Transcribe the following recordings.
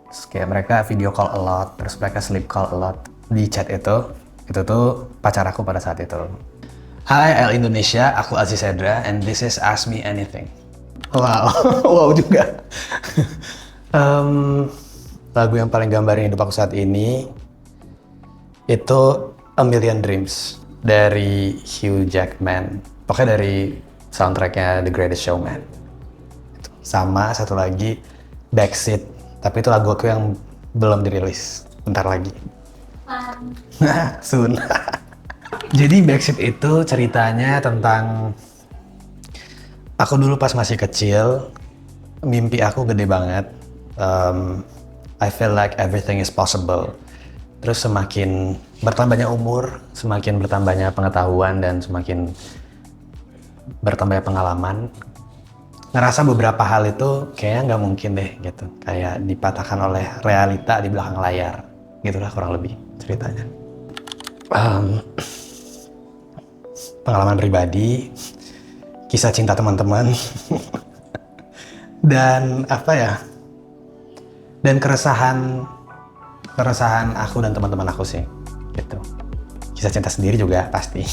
Terus kayak mereka video call a lot, terus mereka sleep call a lot. Di chat itu tuh pacar aku pada saat itu. Hai L Indonesia, aku Aziz Edra, and this is Ask Me Anything. Wow, wow juga. Lagu yang paling gambarin hidup aku saat ini itu A Million Dreams dari Hugh Jackman. Pokoknya dari soundtracknya The Greatest Showman. Sama satu lagi Backseat, tapi itu lagu aku yang belum dirilis, bentar lagi. Soon. Jadi Backseat itu ceritanya tentang aku dulu pas masih kecil, mimpi aku gede banget. I feel like everything is possible. Terus semakin bertambahnya umur, semakin bertambahnya pengetahuan dan semakin bertambahnya pengalaman, ngerasa beberapa hal itu kayaknya nggak mungkin deh gitu. Kayak dipatahkan oleh realita di belakang layar. Gitulah kurang lebih ceritanya. Pengalaman pribadi, kisah cinta teman-teman, dan apa ya? Dan keresahan aku dan teman-teman aku sih, gitu. Kisah cinta sendiri juga pasti.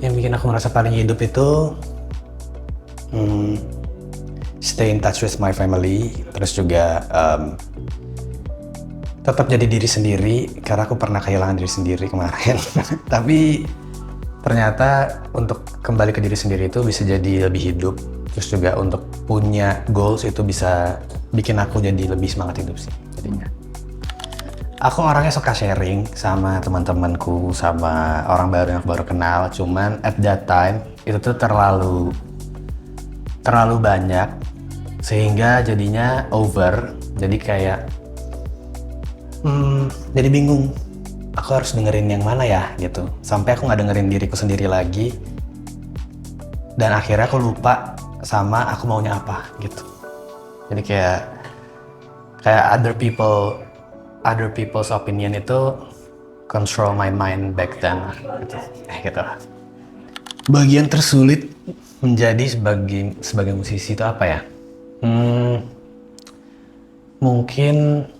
Yang bikin aku merasa paling hidup itu stay in touch with my family, terus juga tetap jadi diri sendiri, karena aku pernah kehilangan diri sendiri kemarin. Tapi ternyata untuk kembali ke diri sendiri itu bisa jadi lebih hidup, terus juga untuk punya goals itu bisa bikin aku jadi lebih semangat hidup sih jadinya. Aku orangnya suka sharing sama teman-temanku, sama orang baru yang baru kenal, cuman at that time itu tuh terlalu banyak sehingga jadinya over, jadi kayak jadi bingung aku harus dengerin yang mana ya gitu, sampai aku nggak dengerin diriku sendiri lagi dan akhirnya aku lupa sama aku maunya apa gitu. Jadi kayak other people's opinion itu control my mind back then gitu. Gitu. Bagian tersulit menjadi sebagai musisi itu apa ya? Mungkin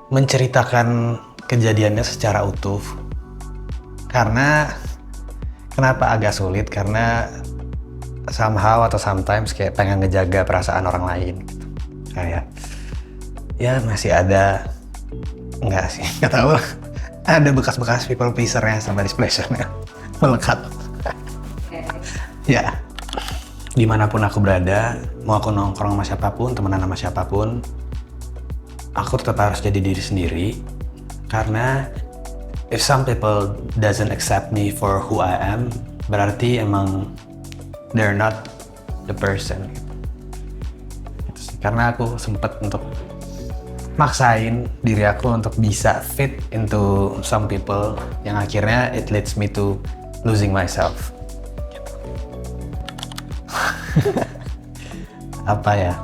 menceritakan kejadiannya secara utuh. Karena kenapa agak sulit? Karena somehow atau sometimes kayak pengen ngejaga perasaan orang lain gitu. Kayak ya masih ada, enggak sih, nggak tahu, ada bekas-bekas people pleaser-nya sama displeasure-nya melekat. Ya, dimanapun aku berada, mau aku nongkrong sama siapapun, temenan sama siapapun, aku tetap harus jadi diri sendiri. Karena if some people doesn't accept me for who I am, berarti emang they're not the person. Gitu sih. Karena aku sempet untuk maksain diri aku untuk bisa fit into some people, yang akhirnya it leads me to losing myself. Apa ya?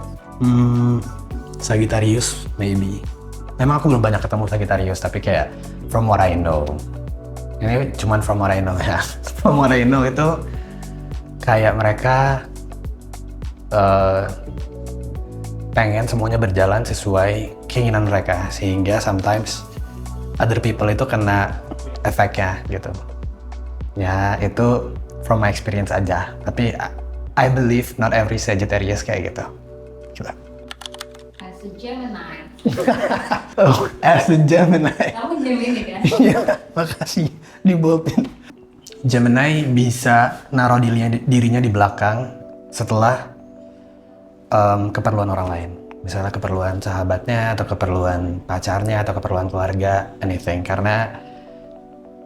Sagittarius maybe. Memang aku belum banyak ketemu Sagittarius, tapi kayak from what I know. Ini cuman from what I know ya. From what I know itu kayak mereka pengen semuanya berjalan sesuai keinginan mereka, sehingga sometimes other people itu kena efeknya gitu. Ya itu from my experience aja, tapi I believe not every Sagittarius kayak gitu. Coba. As a Gemini. Oh, as a Gemini. Kamu Gemini kan? Iya, makasih diboldin. Gemini bisa naruh dirinya di belakang setelah keperluan orang lain. Misalnya keperluan sahabatnya, atau keperluan pacarnya, atau keperluan keluarga, anything. Karena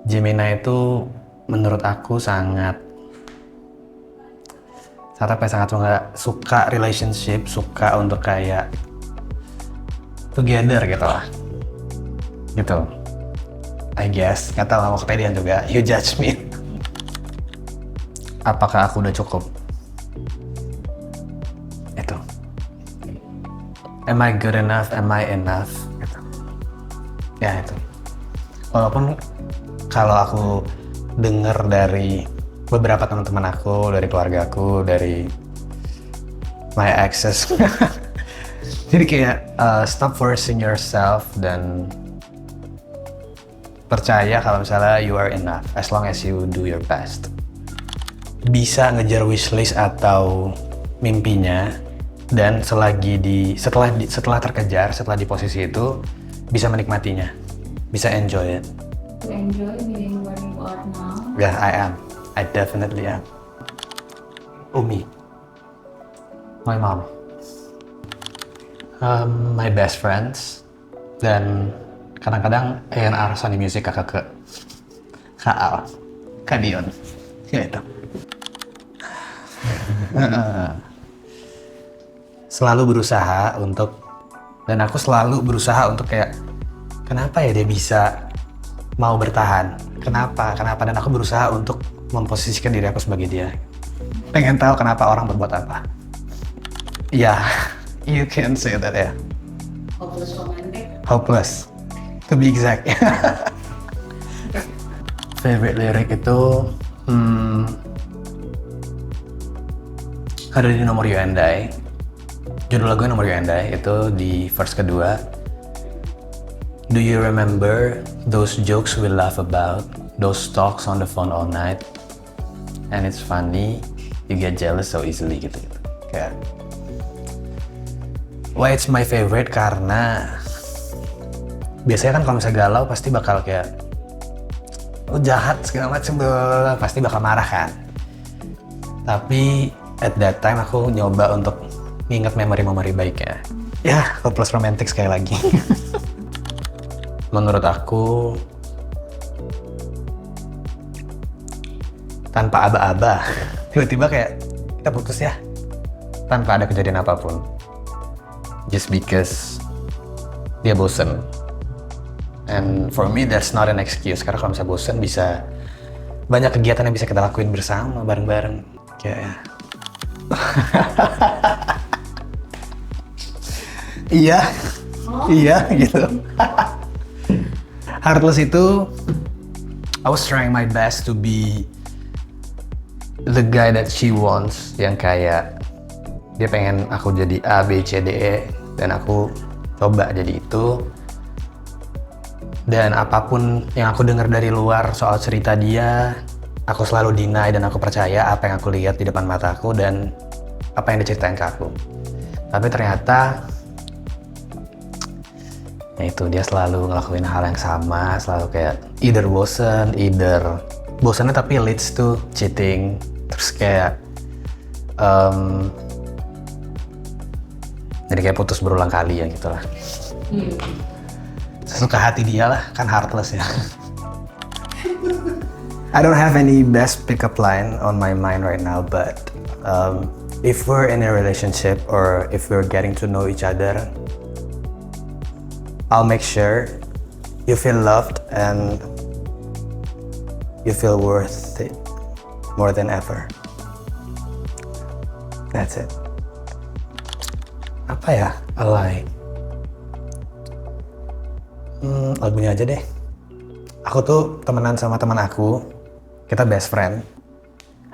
Gemini itu menurut aku sangat suka relationship, suka untuk kayak together gitu lah. Gitu. I guess, nggak tahu, mau kepedean juga. You judge me. Apakah aku udah cukup? Itu. Am I good enough? Am I enough? Gitu. Ya itu. Walaupun kalau aku dengar dari beberapa teman-teman aku, dari keluarga aku, dari my exes, Jadi kayak stop forcing yourself dan percaya kalau misalnya you are enough as long as you do your best. Bisa ngejar wishlist atau mimpinya dan setelah terkejar, setelah di posisi itu bisa menikmatinya, bisa enjoy it. To enjoy being where you are now. Yeah, I am. I definitely am. Umi, my mom, my best friends, dan kadang-kadang A&R Sony Music kakak ke Kaal, Kadion, ya itu. Selalu berusaha untuk, dan aku selalu berusaha untuk kayak, kenapa ya dia bisa mau bertahan? Kenapa? Dan aku berusaha untuk memposisikan diri aku sebagai dia. Pengen tahu kenapa orang berbuat apa. Ya, you can say that ya. Hopeless romantic. Hopeless, to be exact. Favorite lyric itu ada di Nomor You and I. Judul lagunya Nomor You and I, itu di verse kedua. Do you remember those jokes we laugh about, those talks on the phone all night, and it's funny you get jealous so easily gitu. Kayak, why it's my favorite karena biasanya kan kalau misalnya galau pasti bakal kayak lu jahat segala macem, pasti bakal marah kan. Tapi at that time aku nyoba untuk nginget memori-memori baiknya. Ya, hopeless romantic sekali lagi. Menurut aku tanpa aba-aba, tiba-tiba kayak kita putus ya, tanpa ada kejadian apapun. Just because dia bosen. And for me that's not an excuse, karena kalau misalnya bosen bisa banyak kegiatan yang bisa kita lakuin bersama, bareng-bareng. Kayak iya, iya gitu. Heartless itu, I was trying my best to be the guy that she wants, yang kayak dia pengen aku jadi A, B, C, D, E, dan aku coba jadi itu. Dan apapun yang aku dengar dari luar soal cerita dia, aku selalu deny dan aku percaya apa yang aku lihat di depan mataku dan apa yang diceritain ke aku. Tapi ternyata ya itu, dia selalu ngelakuin hal yang sama, selalu kayak either bosannya tapi leads to cheating, terus kayak jadi kayak putus berulang kali ya gitulah. Sesuka hati dia lah, kan heartless ya. I don't have any best pickup line on my mind right now, but if we're in a relationship or if we're getting to know each other, I'll make sure you feel loved and you feel worth it more than ever. That's it. Apa ya? A lie. Lagunya aja deh. Aku tuh temenan sama teman aku. Kita best friend.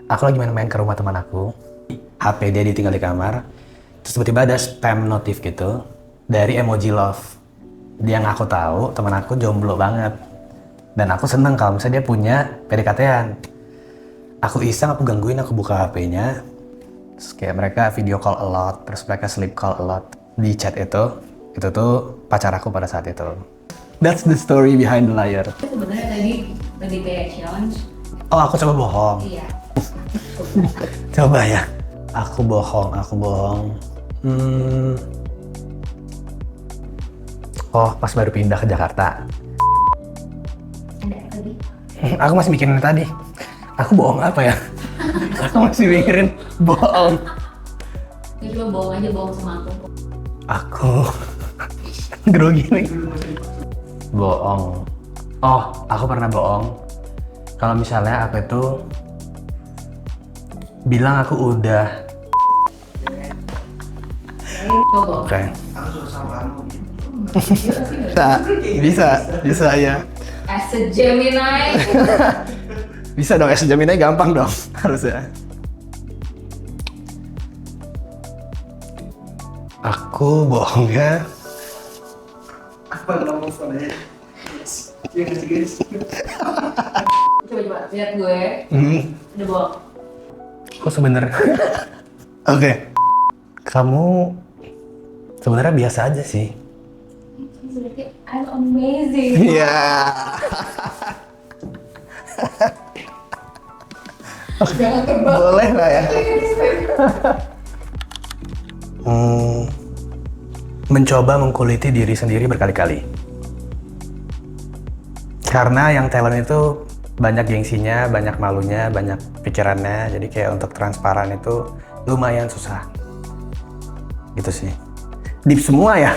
Aku lagi main-main ke rumah teman aku. HP dia ditinggal di kamar. Terus tiba-tiba ada spam notif gitu dari emoji love. Dia ngaku tahu teman aku jomblo banget. Dan aku seneng kalau misalnya dia punya PDKT-an. Aku iseng, aku gangguin, aku buka HP-nya. Terus kayak mereka video call a lot, terus mereka sleep call a lot. Di chat itu tuh pacar aku pada saat itu. That's the story behind the liar. Sebenarnya tadi kayak challenge. Oh, aku coba bohong. Iya. Coba ya. Aku bohong. Oh, pas baru pindah ke Jakarta. Ada tadi. Aku masih mikirin tadi. Aku bohong apa ya? Aku masih mikirin bohong. Ya coba bohong aja, bohong sama aku. Aku grogi nih. Bohong. Oh, aku pernah bohong. Kalau misalnya aku itu bilang aku udah. Coba. Oke. Bisa ya. As a Gemini. Bisa dong, es Gemini gampang dong harusnya. Aku bohongnya Apa ngomong soalnya? Yes. Guys. Coba lihat gue. Udah bohong. kok sebenarnya. Oke. Kamu sebenarnya biasa aja sih. Berarti I'm amazing. Iya. Jangan tebak. Boleh lah ya. Mencoba mengkuliti diri sendiri berkali-kali. Karena yang talent itu banyak gengsinya, banyak malunya, banyak pikirannya. Jadi kayak untuk transparan itu lumayan susah. Gitu sih. Deep semua ya.